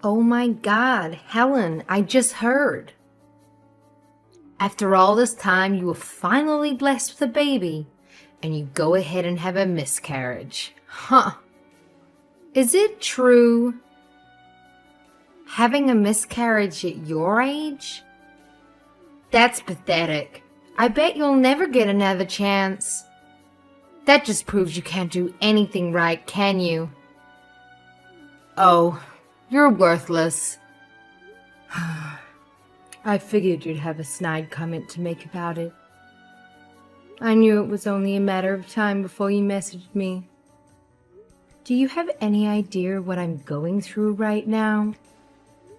Oh my God, Helen, I just heard. After all this time, you were finally blessed with a baby, and you go ahead and have a miscarriage. Huh. Is it true? Having a miscarriage at your age? That's pathetic. I bet you'll never get another chance. That just proves you can't do anything right, can you? Oh, you're worthless. I figured you'd have a snide comment to make about it. I knew it was only a matter of time before you messaged me. Do you have any idea what I'm going through right now?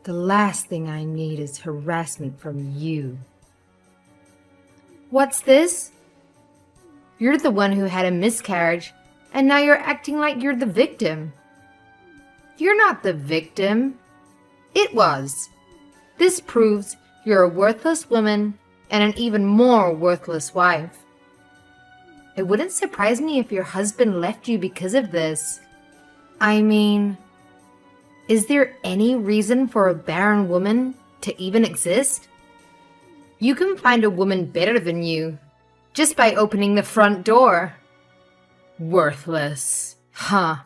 The last thing I need is harassment from you. What's this? You're the one who had a miscarriage, and now you're acting like you're the victim. You're not the victim. It was. This proves you're a worthless woman and an even more worthless wife. It wouldn't surprise me if your husband left you because of this. I mean, is there any reason for a barren woman to even exist? You can find a woman better than you just by opening the front door. Worthless. Huh.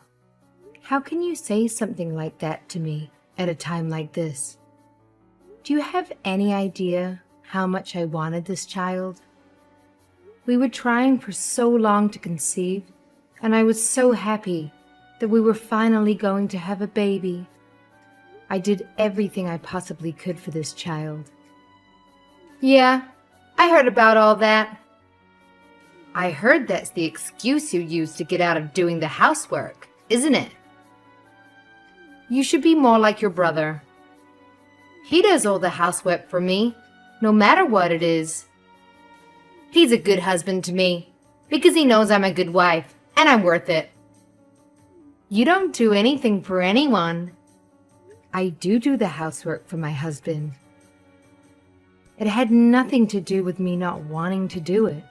How can you say something like that to me at a time like this? Do you have any idea how much I wanted this child? We were trying for so long to conceive, and I was so happy that we were finally going to have a baby. I did everything I possibly could for this child. Yeah, I heard about all that. I heard that's the excuse you use to get out of doing the housework, isn't it? You should be more like your brother. He does all the housework for me, no matter what it is. He's a good husband to me, because he knows I'm a good wife, and I'm worth it. You don't do anything for anyone. I do the housework for my husband. It had nothing to do with me not wanting to do it.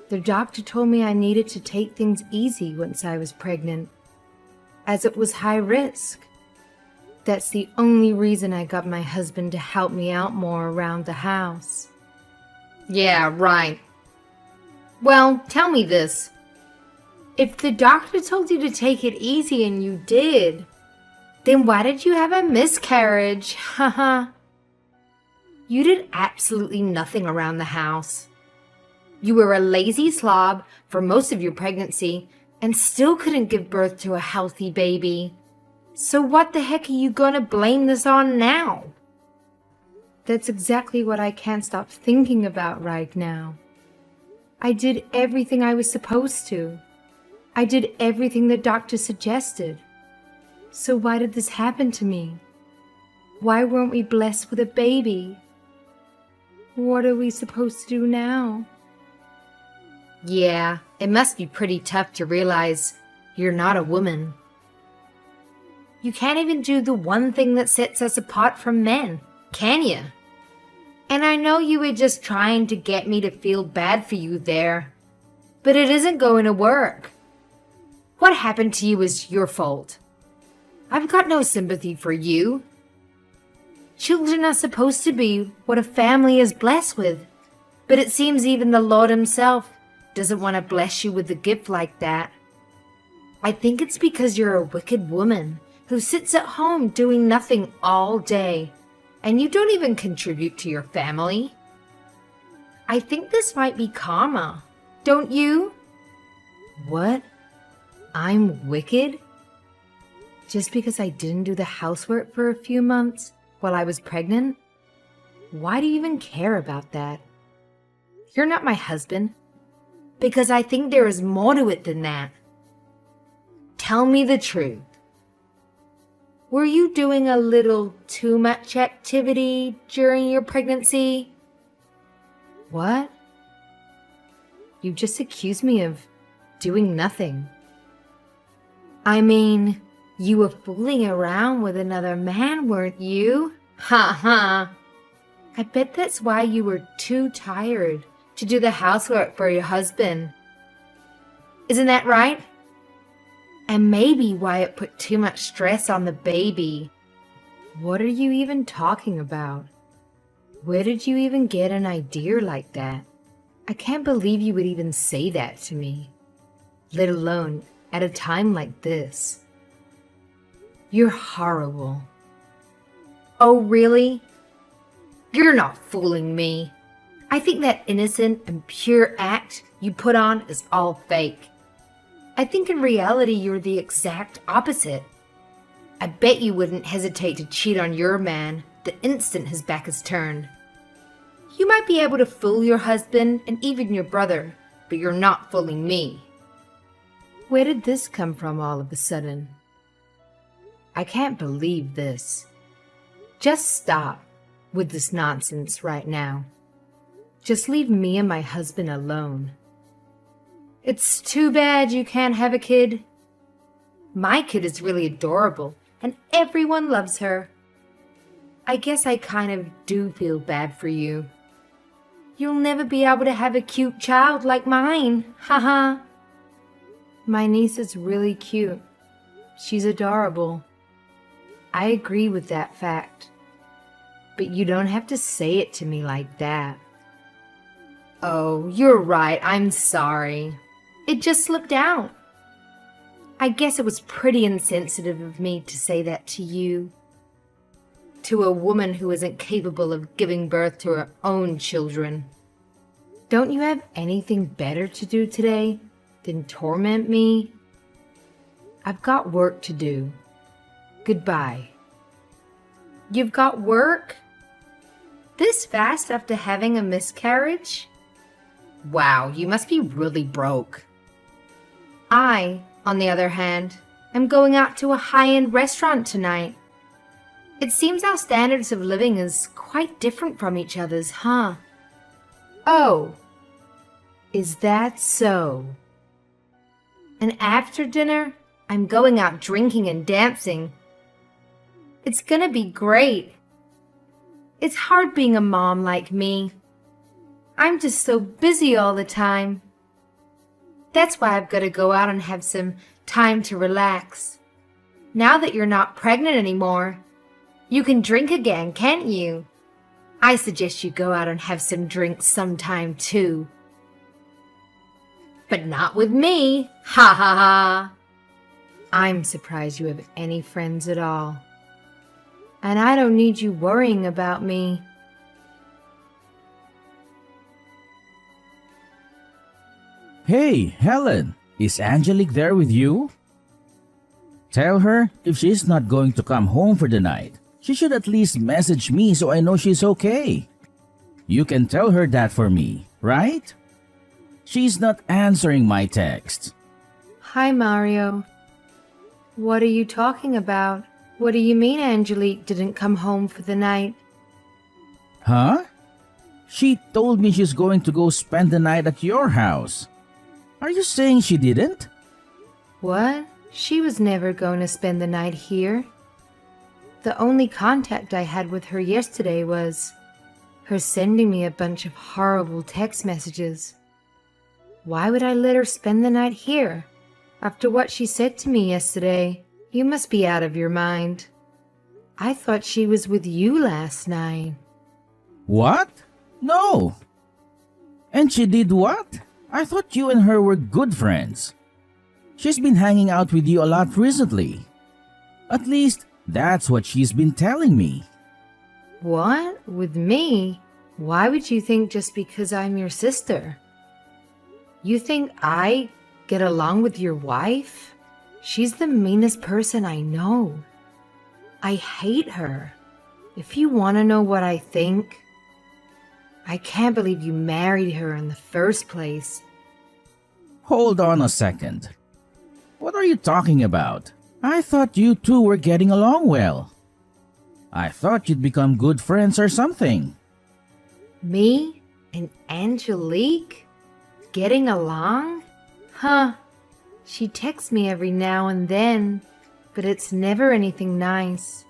The doctor told me I needed to take things easy once I was pregnant, as it was high risk. That's the only reason I got my husband to help me out more around the house. Yeah, right. Well, tell me this. If the doctor told you to take it easy and you did, then why did you have a miscarriage? Haha. You did absolutely nothing around the house. You were a lazy slob for most of your pregnancy and still couldn't give birth to a healthy baby. So what the heck are you gonna blame this on now? That's exactly what I can't stop thinking about right now. I did everything I was supposed to. I did everything the doctor suggested. So why did this happen to me? Why weren't we blessed with a baby? What are we supposed to do now? Yeah, it must be pretty tough to realize you're not a woman. You can't even do the one thing that sets us apart from men, can you? And I know you were just trying to get me to feel bad for you there, but it isn't going to work. What happened to you is your fault. I've got no sympathy for you. Children are supposed to be what a family is blessed with, but it seems even the Lord himself doesn't want to bless you with a gift like that. I think it's because you're a wicked woman who sits at home doing nothing all day, and you don't even contribute to your family. I think this might be karma, don't you? What? I'm wicked? Just because I didn't do the housework for a few months while I was pregnant? Why do you even care about that? You're not my husband, because I think there is more to it than that. Tell me the truth. Were you doing a little too much activity during your pregnancy? What? You just accused me of doing nothing. I mean, you were fooling around with another man, weren't you? Ha ha. I bet that's why you were too tired to do the housework for your husband. Isn't that right? And maybe why it put too much stress on the baby. What are you even talking about? Where did you even get an idea like that? I can't believe you would even say that to me, let alone at a time like this. You're horrible. Oh, really? You're not fooling me. I think that innocent and pure act you put on is all fake. I think in reality you're the exact opposite. I bet you wouldn't hesitate to cheat on your man the instant his back is turned. You might be able to fool your husband and even your brother, but you're not fooling me. Where did this come from all of a sudden? I can't believe this. Just stop with this nonsense right now. Just leave me and my husband alone. It's too bad you can't have a kid. My kid is really adorable and everyone loves her. I guess I kind of do feel bad for you. You'll never be able to have a cute child like mine, haha. My niece is really cute. She's adorable. I agree with that fact. But you don't have to say it to me like that. Oh, you're right, I'm sorry. It just slipped out. I guess it was pretty insensitive of me to say that to you. To a woman who isn't capable of giving birth to her own children. Don't you have anything better to do today than torment me? I've got work to do. Goodbye. You've got work? This fast after having a miscarriage? Wow, you must be really broke. I, on the other hand, am going out to a high-end restaurant tonight. It seems our standards of living is quite different from each other's, huh? Oh, is that so? And after dinner, I'm going out drinking and dancing. It's gonna be great. It's hard being a mom like me. I'm just so busy all the time. That's why I've got to go out and have some time to relax. Now that you're not pregnant anymore, you can drink again, can't you? I suggest you go out and have some drinks sometime too. But not with me, ha ha ha. I'm surprised you have any friends at all. And I don't need you worrying about me. Hey, Helen, is Angelique there with you? Tell her if she's not going to come home for the night, she should at least message me so I know she's okay. You can tell her that for me, right? She's not answering my text. Hi, Mario. What are you talking about? What do you mean Angelique didn't come home for the night? Huh? She told me she's going to go spend the night at your house. Are you saying she didn't? What? She was never going to spend the night here. The only contact I had with her yesterday was her sending me a bunch of horrible text messages. Why would I let her spend the night here? After what she said to me yesterday, you must be out of your mind. I thought she was with you last night. What? No. And she did what? I thought you and her were good friends. She's been hanging out with you a lot recently. At least, that's what she's been telling me. What? With me? Why would you think just because I'm your sister? You think I get along with your wife? She's the meanest person I know. I hate her. If you want to know what I think, I can't believe you married her in the first place. Hold on a second. What are you talking about? I thought you two were getting along well. I thought you'd become good friends or something. Me and Angelique? Getting along? Huh. She texts me every now and then, but it's never anything nice.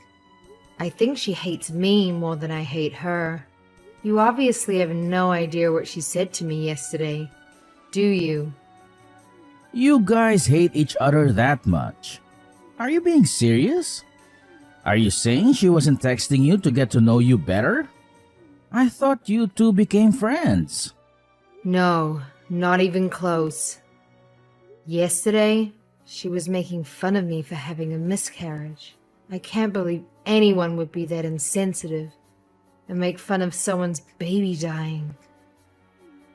I think she hates me more than I hate her. You obviously have no idea what she said to me yesterday, do you? You guys hate each other that much. Are you being serious? Are you saying she wasn't texting you to get to know you better? I thought you two became friends. No, not even close. Yesterday, she was making fun of me for having a miscarriage. I can't believe anyone would be that insensitive and make fun of someone's baby dying.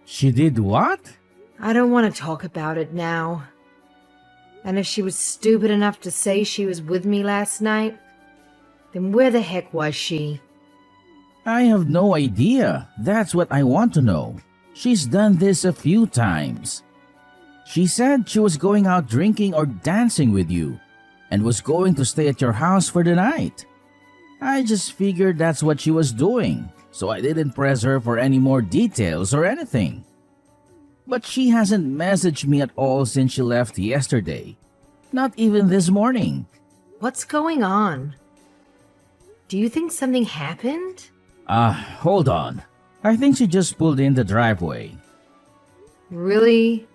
She did what? I don't want to talk about it now. And if she was stupid enough to say she was with me last night, then where the heck was she? I have no idea. That's what I want to know. She's done this a few times. She said she was going out drinking or dancing with you and was going to stay at your house for the night. I just figured that's what she was doing, so I didn't press her for any more details or anything. But she hasn't messaged me at all since she left yesterday. Not even this morning. What's going on? Do you think something happened? Hold on. I think she just pulled in the driveway. Really?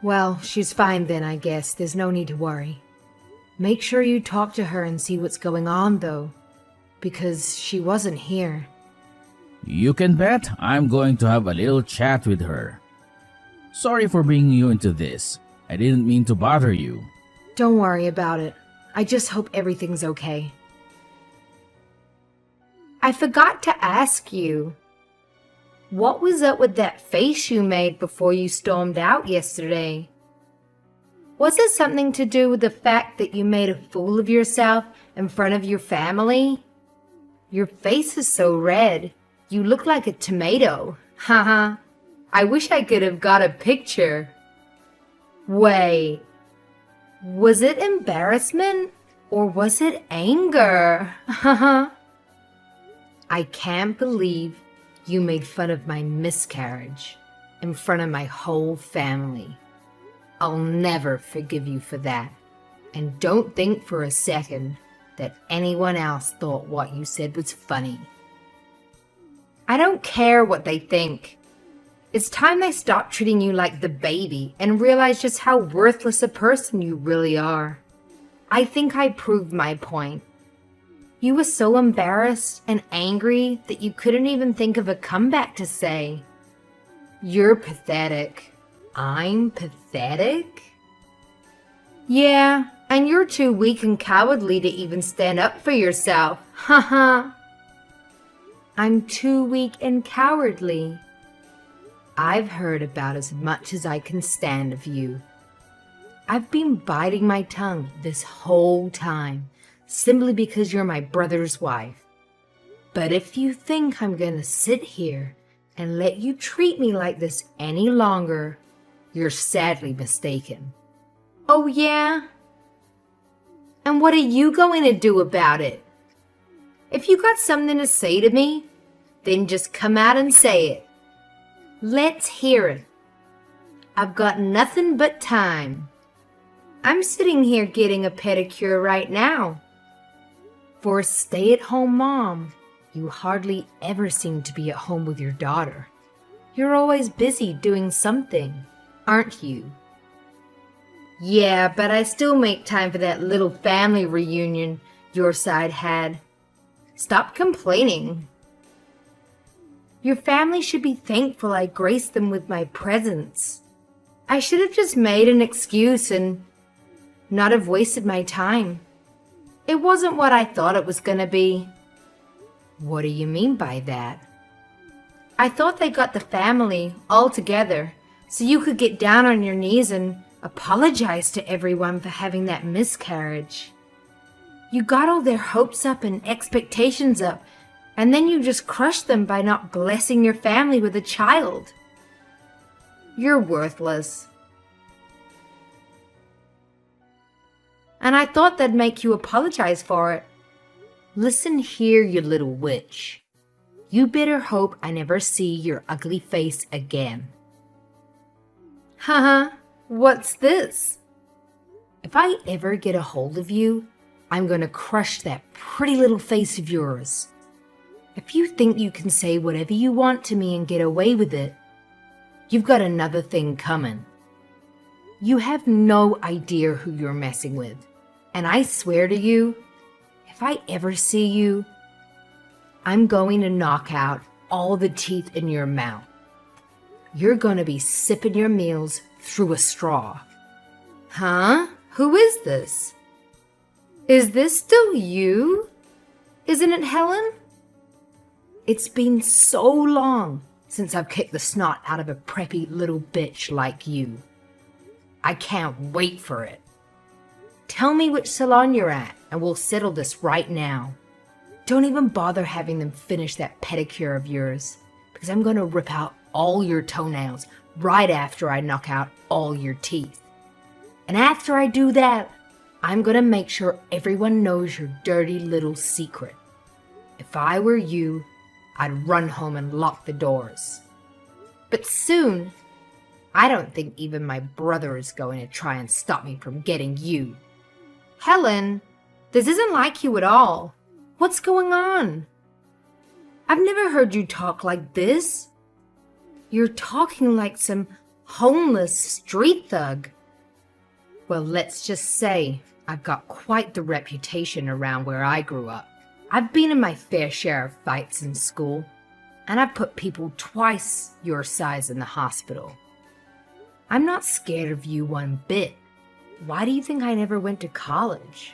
Well, she's fine then, I guess. There's no need to worry. Make sure you talk to her and see what's going on, though, because she wasn't here. You can bet I'm going to have a little chat with her. Sorry for bringing you into this. I didn't mean to bother you. Don't worry about it. I just hope everything's okay. I forgot to ask you. What was up with that face you made before you stormed out yesterday? Was it something to do with the fact that you made a fool of yourself in front of your family? Your face is so red. You look like a tomato. Haha. I wish I could have got a picture. Wait. Was it embarrassment or was it anger? Haha. I can't believe you made fun of my miscarriage in front of my whole family. I'll never forgive you for that. And don't think for a second that anyone else thought what you said was funny. I don't care what they think. It's time they stop treating you like the baby and realize just how worthless a person you really are. I think I proved my point. You were so embarrassed and angry that you couldn't even think of a comeback to say. You're pathetic. I'm pathetic? Yeah, and you're too weak and cowardly to even stand up for yourself. Haha. I'm too weak and cowardly. I've heard about as much as I can stand of you. I've been biting my tongue this whole time, simply because you're my brother's wife. But if you think I'm gonna sit here and let you treat me like this any longer, you're sadly mistaken. Oh yeah? And what are you going to do about it? If you got something to say to me, then just come out and say it. Let's hear it. I've got nothing but time. I'm sitting here getting a pedicure right now. For a stay-at-home mom, you hardly ever seem to be at home with your daughter. You're always busy doing something, aren't you? Yeah, but I still make time for that little family reunion your side had. Stop complaining. Your family should be thankful I graced them with my presence. I should have just made an excuse and not have wasted my time. It wasn't what I thought it was gonna be. What do you mean by that? I thought they got the family all together so you could get down on your knees and apologize to everyone for having that miscarriage. You got all their hopes up and expectations up, and then you just crushed them by not blessing your family with a child. You're worthless. And I thought that'd make you apologize for it. Listen here, you little witch. You better hope I never see your ugly face again. Haha, what's this? If I ever get a hold of you, I'm gonna crush that pretty little face of yours. If you think you can say whatever you want to me and get away with it, you've got another thing coming. You have no idea who you're messing with. And I swear to you, if if I ever see you, I'm going to knock out all the teeth in your mouth. You're going to be sipping your meals through a straw. Huh? Who is this? Is this still you? Isn't it Helen? It's been so long since I've kicked the snot out of a preppy little bitch like you. I can't wait for it. Tell me which salon you're at, and we'll settle this right now. Don't even bother having them finish that pedicure of yours, because I'm going to rip out all your toenails right after I knock out all your teeth. And after I do that, I'm going to make sure everyone knows your dirty little secret. If I were you, I'd run home and lock the doors. But soon, I don't think even my brother is going to try and stop me from getting you. Helen, this isn't like you at all. What's going on? I've never heard you talk like this. You're talking like some homeless street thug. Well, let's just say I've got quite the reputation around where I grew up. I've been in my fair share of fights in school, and I've put people twice your size in the hospital. I'm not scared of you one bit. Why do you think I never went to college?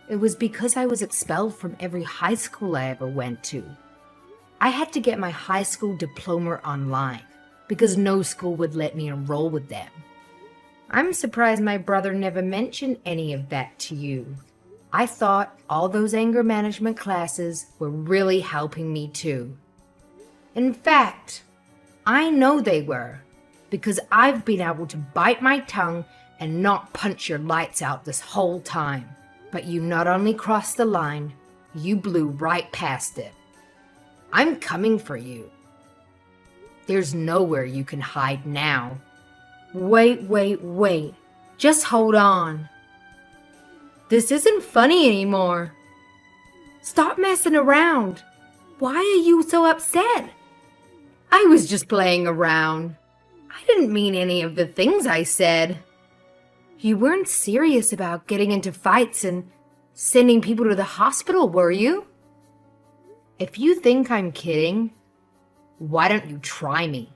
It was because I was expelled from every high school I ever went to. I had to get my high school diploma online because no school would let me enroll with them. I'm surprised my brother never mentioned any of that to you. I thought all those anger management classes were really helping me too. In fact, I know they were, because I've been able to bite my tongue and not punch your lights out this whole time. But you not only crossed the line, you blew right past it. I'm coming for you. There's nowhere you can hide now. Wait. Just hold on. This isn't funny anymore. Stop messing around. Why are you so upset? I was just playing around. I didn't mean any of the things I said. You weren't serious about getting into fights and sending people to the hospital, were you? If you think I'm kidding, why don't you try me?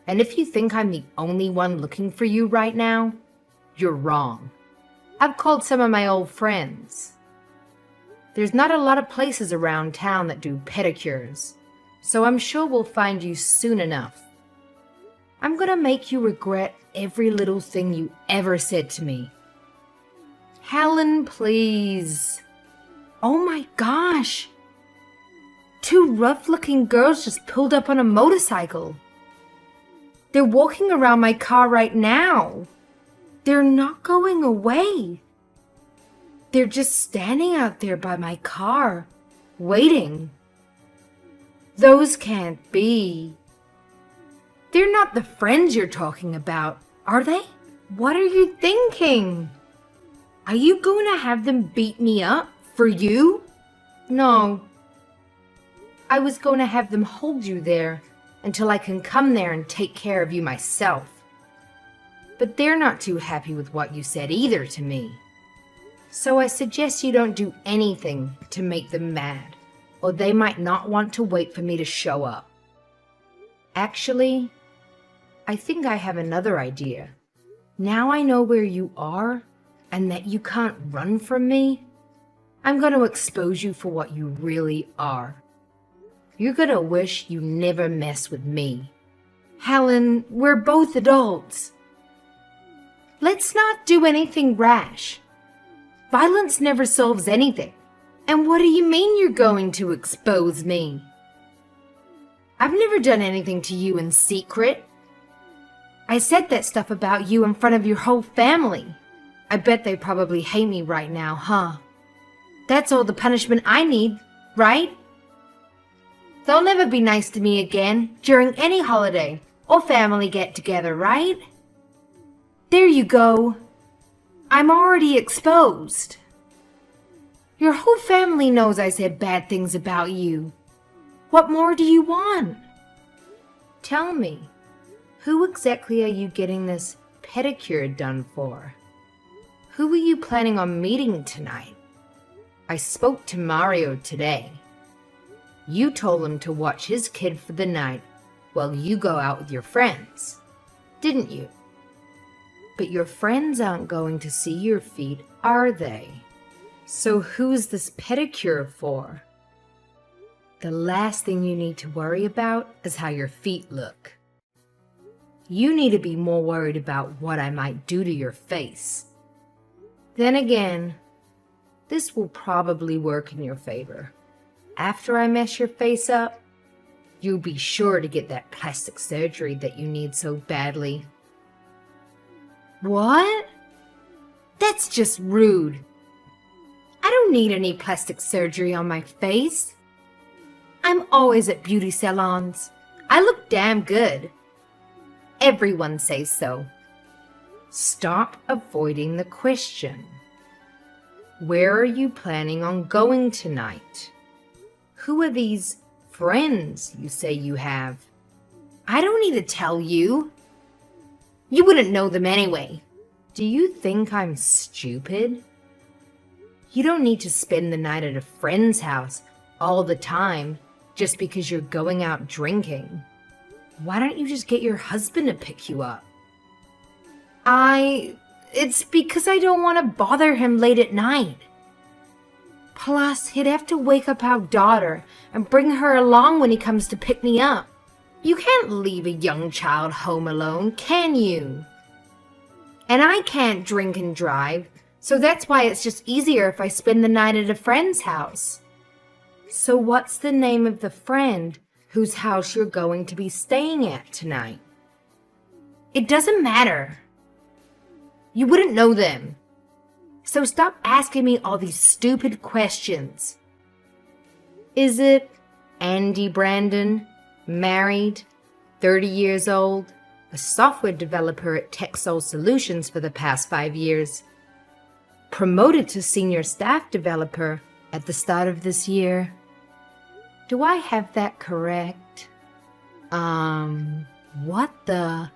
And if you think I'm the only one looking for you right now, you're wrong. I've called some of my old friends. There's not a lot of places around town that do pedicures, so I'm sure we'll find you soon enough. I'm gonna make you regret every little thing you ever said to me. Helen, please. Oh my gosh. Two rough-looking girls just pulled up on a motorcycle. They're walking around my car right now. They're not going away. They're just standing out there by my car, waiting. Those can't be. They're not the friends you're talking about, are they? What are you thinking? Are you going to have them beat me up for you? No. I was going to have them hold you there until I can come there and take care of you myself. But they're not too happy with what you said either to me. So I suggest you don't do anything to make them mad, or they might not want to wait for me to show up. Actually, I think I have another idea. Now I know where you are and that you can't run from me. I'm going to expose you for what you really are. You're going to wish you never messed with me. Helen, we're both adults. Let's not do anything rash. Violence never solves anything. And what do you mean you're going to expose me? I've never done anything to you in secret. I said that stuff about you in front of your whole family. I bet they probably hate me right now, huh? That's all the punishment I need, right? They'll never be nice to me again during any holiday or family get-together, right? There you go. I'm already exposed. Your whole family knows I said bad things about you. What more do you want? Tell me, who exactly are you getting this pedicure done for? Who are you planning on meeting tonight? I spoke to Mario today. You told him to watch his kid for the night while you go out with your friends, didn't you? But your friends aren't going to see your feet, are they? So who's this pedicure for? The last thing you need to worry about is how your feet look. You need to be more worried about what I might do to your face. Then again, this will probably work in your favor. After I mess your face up, you'll be sure to get that plastic surgery that you need so badly. What? That's just rude. I don't need any plastic surgery on my face. I'm always at beauty salons. I look damn good. Everyone says so. Stop avoiding the question. Where are you planning on going tonight? Who are these friends you say you have? I don't need to tell you. You wouldn't know them anyway. Do you think I'm stupid? You don't need to spend the night at a friend's house all the time just because you're going out drinking. Why don't you just get your husband to pick you up? It's because I don't want to bother him late at night. Plus, he'd have to wake up our daughter and bring her along when he comes to pick me up. You can't leave a young child home alone, can you? And I can't drink and drive, so that's why it's just easier if I spend the night at a friend's house. So what's the name of the friend whose house you're going to be staying at tonight? It doesn't matter. You wouldn't know them. So stop asking me all these stupid questions. Is it Andy Brandon, married, 30 years old, a software developer at TechSol Solutions for the past 5 years, promoted to senior staff developer at the start of this year? Do I have that correct? What the?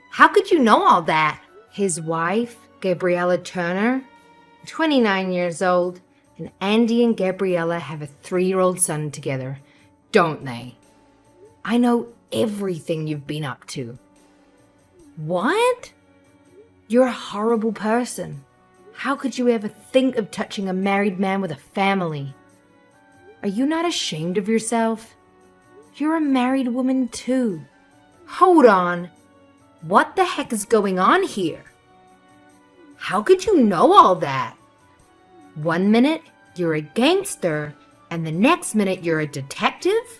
How could you know all that? His wife, Gabriella Turner, 29 years old, and Andy and Gabriella have a 3-year-old son together, don't they? I know everything you've been up to. What? You're a horrible person. How could you ever think of touching a married man with a family? Are you not ashamed of yourself? You're a married woman too. Hold on. What the heck is going on here? How could you know all that? 1 minute, you're a gangster, and the next minute you're a detective?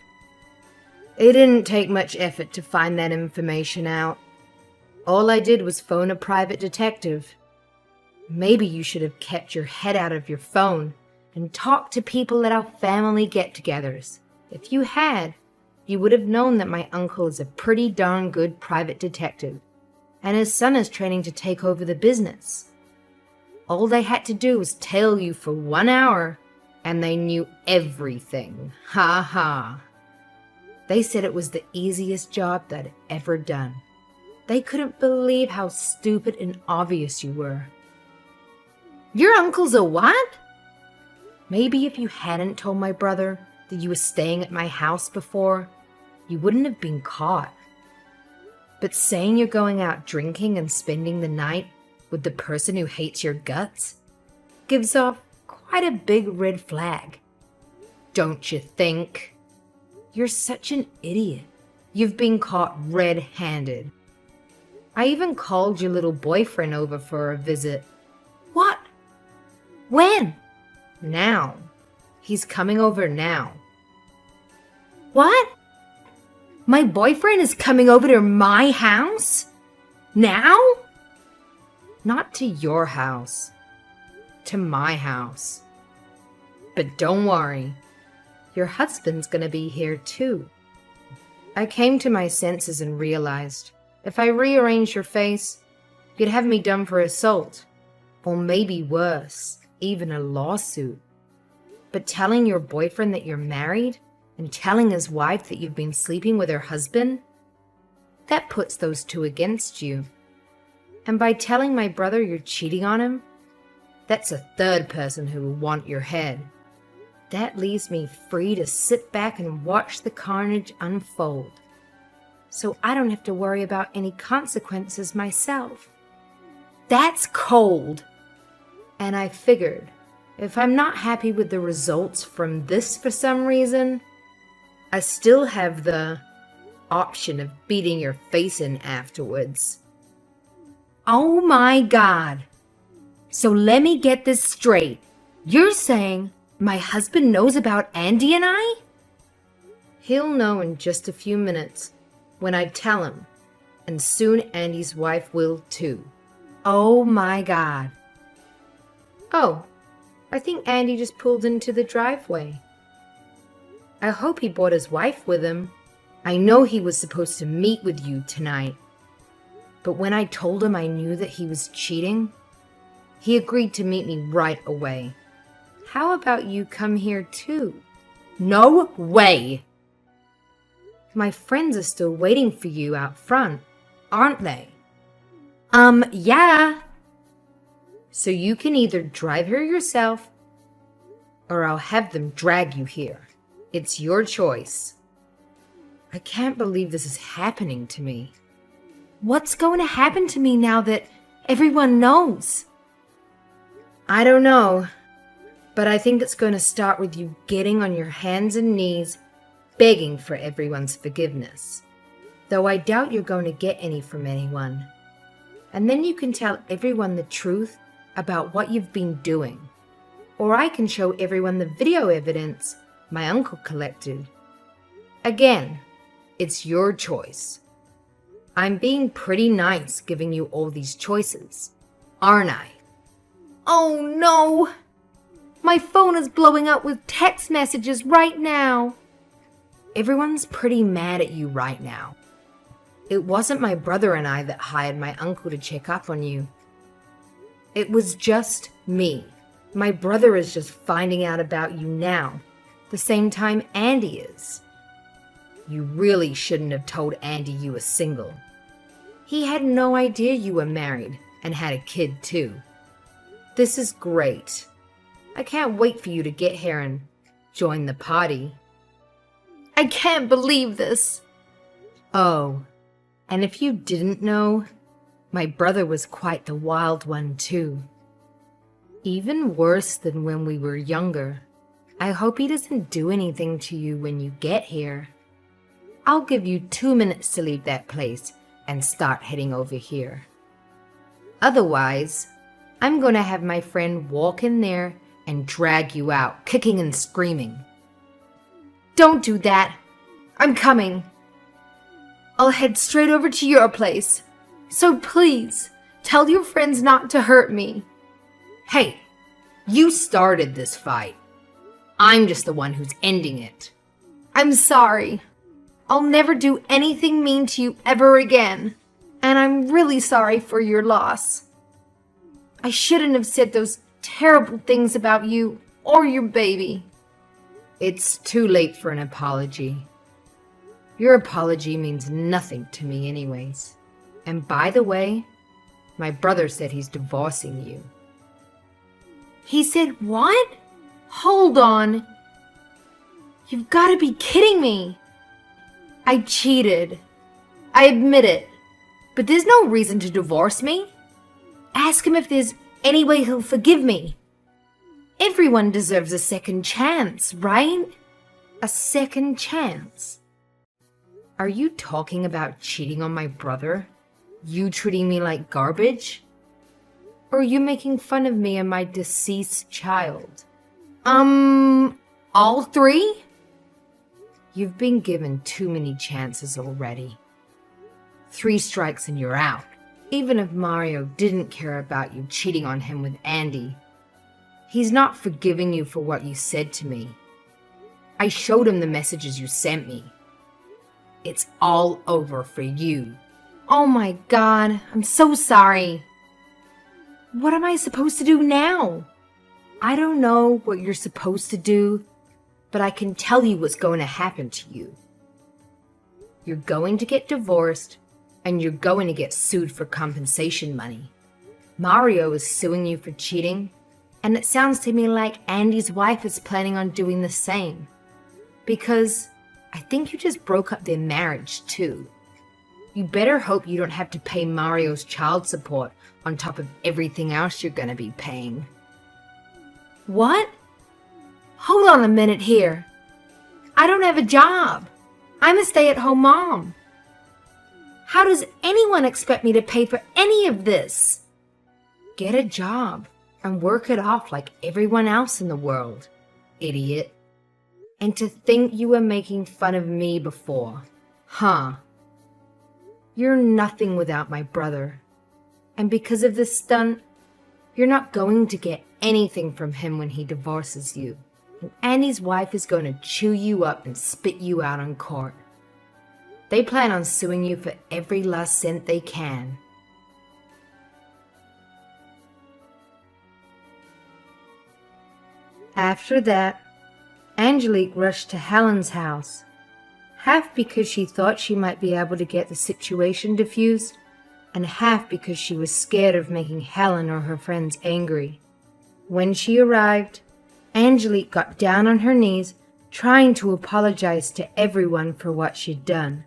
It didn't take much effort to find that information out. All I did was phone a private detective. Maybe you should have kept your head out of your phone and talked to people at our family get-togethers. If you had, you would have known that my uncle is a pretty darn good private detective, and his son is training to take over the business. All they had to do was tail you for 1 hour, and they knew everything. Ha ha. They said it was the easiest job they'd ever done. They couldn't believe how stupid and obvious you were. Your uncle's a what? Maybe if you hadn't told my brother that you were staying at my house before, you wouldn't have been caught. But saying you're going out drinking and spending the night with the person who hates your guts gives off quite a big red flag. Don't you think? You're such an idiot. You've been caught red-handed. I even called your little boyfriend over for a visit. What? When? Now. He's coming over now. What? My boyfriend is coming over to my house? Now? Not to your house. To my house. But don't worry. Your husband's gonna be here too. I came to my senses and realized if I rearranged your face, you'd have me done for assault. Or maybe worse, even a lawsuit. But telling your boyfriend that you're married and telling his wife that you've been sleeping with her husband, that puts those two against you. And by telling my brother you're cheating on him, That's a third person who will want your head. That leaves me free to sit back and watch the carnage unfold, so I don't have to worry about any consequences myself. That's cold. And I figured, if I'm not happy with the results from this for some reason, I still have the option of beating your face in afterwards. Oh my God. So let me get this straight. You're saying my husband knows about Andy and I? He'll know in just a few minutes when I tell him, and soon Andy's wife will too. Oh my God. Oh, I think Andy just pulled into the driveway. I hope he brought his wife with him. I know he was supposed to meet with you tonight, but when I told him I knew that he was cheating, he agreed to meet me right away. How about you come here too? No way! My friends are still waiting for you out front, aren't they? Yeah. So you can either drive here yourself, or I'll have them drag you here. It's your choice. I can't believe this is happening to me. What's going to happen to me now that everyone knows? I don't know, but I think it's going to start with you getting on your hands and knees, begging for everyone's forgiveness. Though I doubt you're going to get any from anyone. And then you can tell everyone the truth about what you've been doing. Or I can show everyone the video evidence my uncle collected. Again, it's your choice. I'm being pretty nice giving you all these choices, aren't I? Oh no! My phone is blowing up with text messages right now. Everyone's pretty mad at you right now. It wasn't my brother and I that hired my uncle to check up on you. It was just me. My brother is just finding out about you now, the same time Andy is. You really shouldn't have told Andy you were single. He had no idea you were married and had a kid too. This is great. I can't wait for you to get here and join the party. I can't believe this. Oh, and if you didn't know, my brother was quite the wild one too. Even worse than when we were younger. I hope he doesn't do anything to you when you get here. I'll give you 2 minutes to leave that place and start heading over here. Otherwise, I'm going to have my friend walk in there and drag you out, kicking and screaming. Don't do that. I'm coming. I'll head straight over to your place. So please, tell your friends not to hurt me. Hey, you started this fight. I'm just the one who's ending it. I'm sorry. I'll never do anything mean to you ever again. And I'm really sorry for your loss. I shouldn't have said those terrible things about you or your baby. It's too late for an apology. Your apology means nothing to me anyways. And by the way, my brother said he's divorcing you. He said what? Hold on. You've got to be kidding me. I cheated. I admit it. But there's no reason to divorce me. Ask him if there's any way he'll forgive me. Everyone deserves a second chance, right? A second chance. Are you talking about cheating on my brother? You treating me like garbage? Or are you making fun of me and my deceased child? All three? You've been given too many chances already. 3 strikes and you're out. Even if Mario didn't care about you cheating on him with Andy, he's not forgiving you for what you said to me. I showed him the messages you sent me. It's all over for you. Oh my God, I'm so sorry. What am I supposed to do now? I don't know what you're supposed to do, but I can tell you what's going to happen to you. You're going to get divorced, and you're going to get sued for compensation money. Mario is suing you for cheating, And it sounds to me like Andy's wife is planning on doing the same. Because I think you just broke up their marriage too. You better hope you don't have to pay Mario's child support on top of everything else you're gonna be paying. What? Hold on a minute here. I don't have a job. I'm a stay-at-home mom. How does anyone expect me to pay for any of this? Get a job and work it off like everyone else in the world, idiot. And to think you were making fun of me before. Huh. You're nothing without my brother. And because of this stunt, you're not going to get anything from him when he divorces you. And Andy's wife is going to chew you up and spit you out on court. They plan on suing you for every last cent they can. After that, Angelique rushed to Helen's house, half because she thought she might be able to get the situation diffused, and half because she was scared of making Helen or her friends angry. When she arrived, Angelique got down on her knees, trying to apologize to everyone for what she'd done.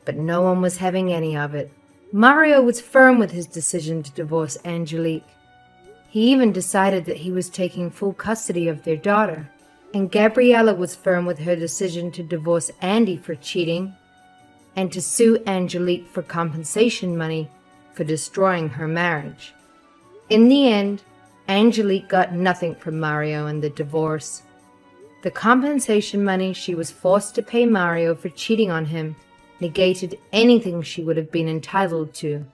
But no one was having any of it. Mario was firm with his decision to divorce Angelique. He even decided that he was taking full custody of their daughter. And Gabriella was firm with her decision to divorce Andy for cheating and to sue Angelique for compensation money for destroying her marriage. In the end, Angelique got nothing from Mario in the divorce. The compensation money she was forced to pay Mario for cheating on him negated anything she would have been entitled to.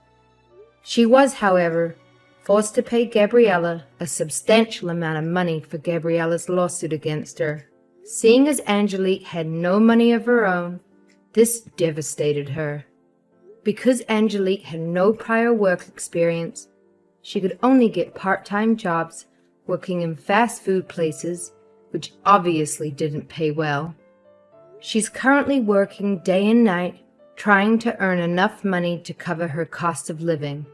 She was, however, forced to pay Gabriella a substantial amount of money for Gabriella's lawsuit against her. Seeing as Angelique had no money of her own, this devastated her. Because Angelique had no prior work experience, she could only get part-time jobs working in fast food places, which obviously didn't pay well. She's currently working day and night, trying to earn enough money to cover her cost of living,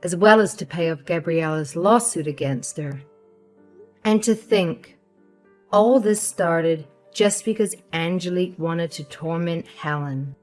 as well as to pay off Gabriella's lawsuit against her. And to think, all this started just because Angelique wanted to torment Helen.